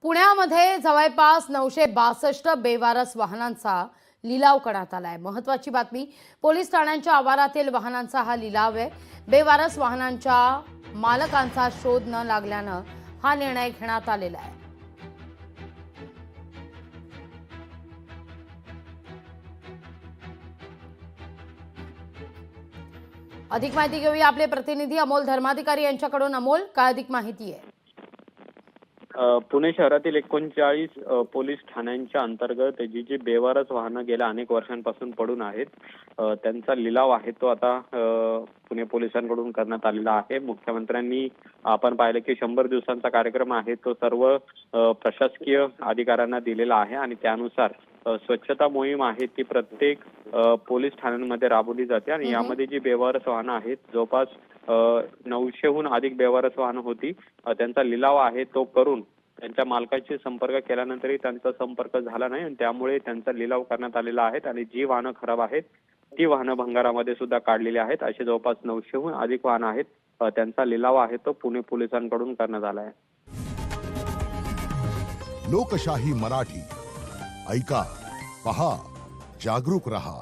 पुण्यामध्ये जवळपास 962 बेवारस वाहनांचा लिलाव करण्यात आलाय। महत्त्वाची बातमी, पोलीस ठाण्यांच्या आवारातील वाहनांचा हा लिलाव आहे। बेवारस वाहनांच्या मालकांचा शोध न लागल्यानं हा निर्णय घेण्यात आलेला आहे। अधिक माहिती घेऊया आपले प्रतिनिधी अमोल धर्माधिकारी यांच्याकडून। अमोल, काय अधिक माहिती आहे? पुणे शहरातील 39 पोलीस ठाण्यांच्या अंतर्गत जी बेवारस वाहनं गेल्या अनेक वर्षांपासून पडून आहेत, त्यांचा लिलाव आहे तो आता पुणे पोलिसांकडून करण्यात आलेला आहे। मुख्यमंत्र्यांनी आपण पाहिलं की 100 दिवसांचा कार्यक्रम आहे तो सर्व प्रशासकीय अधिकाऱ्यांना दिलेला आहे आणि त्यानुसार स्वच्छता मोहीम आहे ती प्रत्येक पोलीस ठाण्यांमध्ये राबवली जाते आणि यामध्ये जी बेवारस वाहनं आहेत, जवळपास 900हून अधिक बेवारस वाहनं होती, त्यांचा लिलाव आहे तो करून त्यांच्या मालकाशी संपर्क केल्यानंतरही त्यांचा संपर्क झाला नाही आणि त्यामुळे त्यांचा लिलाव करण्यात आलेला आहे आणि जी वाहनं खराब आहेत ती वाहनं भंगारामध्ये सुद्धा काढलेली आहेत। असे जवळपास 900हून अधिक वाहनं आहेत, त्यांचा लिलाव आहे तो पुणे पोलिसांकडून करण्यात आला आहे। लोकशाही मराठी ऐका, पहा, जागरूक रहा।